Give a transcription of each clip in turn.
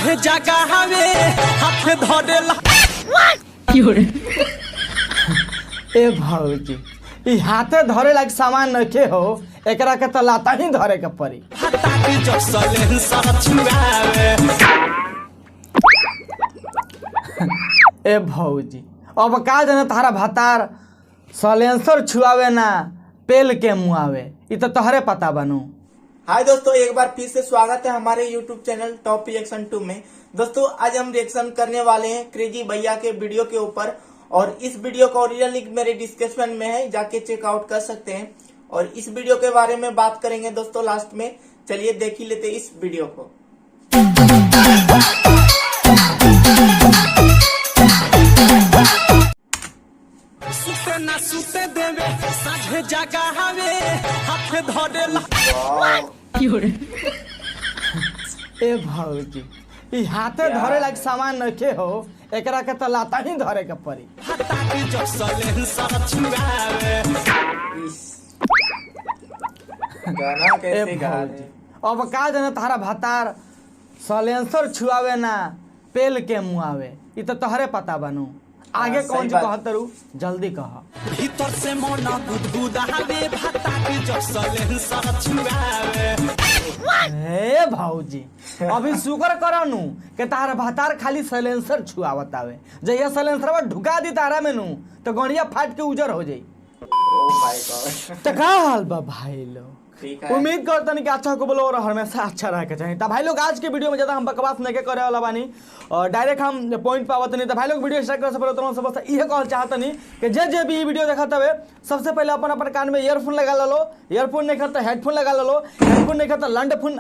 साझे जगह हवे हाथ धरेला ए भौजी ई हाथे धरे लायक सामान नखे हो, एकरा के तो लाता ही धरे के पड़ी। हटा के जो सलेंसर छुआवे ए भौजी अब का जाने तारा भतार सलेंसर छुआवे ना पेल के मुआवे, ई तो तोहरे पता बनू। हाय दोस्तों, एक बार फिर से स्वागत है हमारे YouTube चैनल टॉप रिएक्शन 2 में। दोस्तों आज हम रिएक्शन करने वाले हैं क्रेजी भैया के वीडियो के ऊपर, और इस वीडियो का ओरिजिनल लिंक मेरे डिस्क्रिप्शन में है, जाके चेकआउट कर सकते हैं। और इस वीडियो के बारे में बात करेंगे दोस्तों लास्ट में। चलिए देख ही लेते इस वीडियो को। सुते ना सुते देवे साझे जगह हवे हाथ धरेला ए भौजी ई हाथे धरे लायक सामान नखे हो, एकरा के तो लाता ही धरे के पड़ी। हटा के जो सलेंसर छुआवे गाना ए कैसे गा रहे भौजी हैं? अब का जाने तारा भतार सलेंसर छुआवे ना पेल के मुआवे, ई तो तोहरे पता बनू। आगे सही कौन सी बात। कहत रू जल्दी कह। भीतर से मन गुदगुदावे हटा के जो सलेंसर छुआवे हे भौजी अभी शुक्र करनु के तार भतार खाली सलेंसर छुआवत आवे, जहिया सलेंसरवा ढुका दी तारा में नु तो गड़िया फाट के उजर हो जाई। ओ माय गॉड, तो का हाल बा भाई लोग? ठीक है। उम्मीद करतनी कि अच्छा को बोलो और हमेशा अच्छा रहे के चाहिए। तो भाई लोग आज के वीडियो में ज्यादा हम बकवास नहीं करे वाला बानी और डायरेक्ट हम पॉइंट पावत नहीं। तो भाई लोग वीडियो स्टार्ट करे से पहले तो सबसे इहे कहल चाहतनी कि जे भी वीडियो देखत हवे सबसे पहले अपन अपन कान में ईयरफोन लगा लो, ईयरफोन नहीं खाता हेडफोन लगा लो, हेडफोन नहीं खाता लंड फोन ओ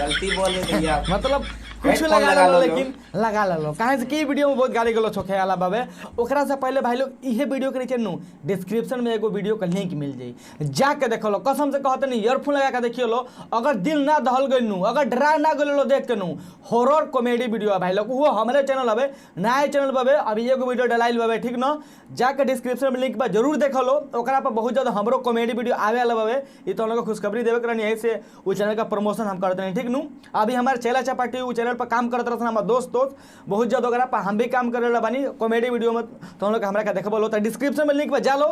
गलती बोले भैया, मतलब कुछ हेडफोन लगा लगा लो, लो लेकिन लगा लो काहे से कि वीडियो में बहुत गाली गलो छोखे वाला बाबे। ओकरा से पहले भाई लोग इहे वीडियो के नीचे नु डिस्क्रिप्शन में एगो वीडियो का लिंक मिल जाई, जाके देखो लो। कसम से कहते नहीं ईयरफोन लगा के देखियो लो, अगर दिल ना दहल गइल नु, अगर डरा ना गइल लो देख के नु, हॉरर कॉमेडी वीडियो है भाई लोग। वो हमारे चैनल हवे, नया चैनल बाबे, अभी एगो वीडियो डलाइल बाबे, ठीक ना। जाके डिस्क्रिप्शन में लिंक बा जरूर देखो लो, ओकरा पर बहुत ज्यादा हमरो कॉमेडी वीडियो आवे वाला बाबे। ई तो हम लोग को खुशखबरी देवे करनी है, से वो चैनल का प्रमोशन हम करते हैं, ठीक नु। अभी हमारे चेला चपाटी वो चैनल पर काम करते रहते हमारे दोस्त बहुत ज्यादा, ओकरा पर हम भी काम करे ला बानी कॉमेडी वीडियो में, तो हम लोग हमरा का देखबो लो। तो डिस्क्रिप्शन में लिंक पर जा लो,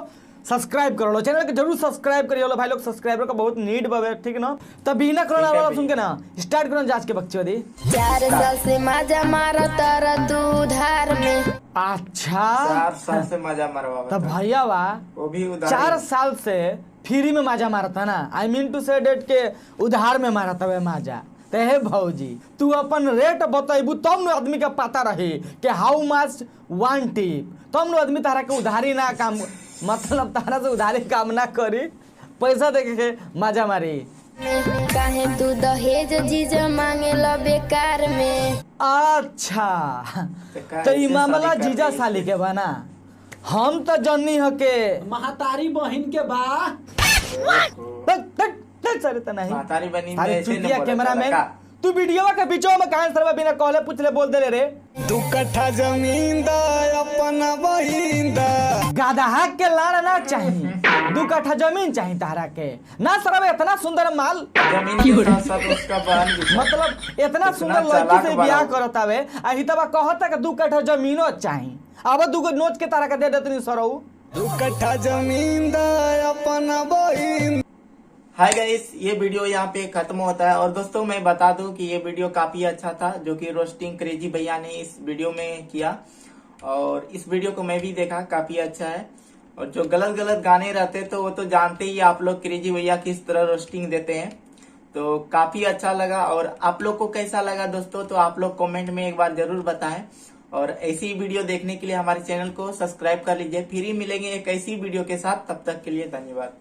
सब्सक्राइब कर लो, चैनल के जरूर सब्सक्राइब करियो लो भाई लोग। सब्सक्राइबर का बहुत नीड बाबे, ठीक ना। तो बिना कोरोना वाला सुन के ना स्टार्ट करो आज के बकचोदी। 4 साल से मजा मारा तारा तू उधार में। अच्छा 4 साल से मजा मरवा तो भैया वा वो भी उधार 4 साल से फ्री में माजा मारा था ना, आई मीन टू से डेट के उधार में मारा था माजा। ते हे भौजी तू अपन रेट बतेबू तब न आदमी के पता रही कि हाउ मच वन टिप, तब न आदमी तारा के उधारी ना काम, मतलब तारा से उधारी काम ना करी, पैसा दे के माजा मारी। काहे तू दहेज जीजा मांगे ला बेकार में। अच्छा तो ई मामला जीजा साली के बना, हम तो जन्नी ह के महतारी बहन के बा सरे तो नहीं महतारी बनी में अरे ऐसे नहीं चुतिया बोला कैमरामैन, था, तू वीडियो के बीचो में काहे सरवा बिना कहले पूछले बोल दे रे। 2 कट्ठा जमीन दा अपना बहिन दा। गाधा के लाड़ ना चाहिए, 2 कट्ठा जमीन चाहिए तारा के ना सरवा। इतना सुंदर माल, जमीन के साथ साथ उसका बहन भी था। मतलब इतना सुंदर लड़की चालाक से बड़ा ब्याह हो। करत आवे, आ हितवा कहता कि 2 कट्ठा जमीनो चाहिए। अब 2 नोच के तारा के दे देतनी सरऊ। 2 कट्ठा जमीन दा अपना बहिन। हाय गाइस, ये वीडियो यहाँ पे खत्म होता है। और दोस्तों मैं बता दूं कि ये वीडियो काफी अच्छा था, जो कि रोस्टिंग क्रेजी भैया ने इस वीडियो में किया, और इस वीडियो को मैं भी देखा, काफी अच्छा है। और जो गलत गलत गाने रहते तो वो तो जानते ही आप लोग, क्रेजी भैया किस तरह रोस्टिंग देते हैं। तो काफी अच्छा लगा। और आप लोग को कैसा लगा दोस्तों, तो आप लोग कमेंट में एक बार जरूर बताएं। और ऐसी वीडियो देखने के लिए हमारे चैनल को सब्सक्राइब कर लीजिए। फिर ही मिलेंगे एक ऐसी वीडियो के साथ, तब तक के लिए धन्यवाद।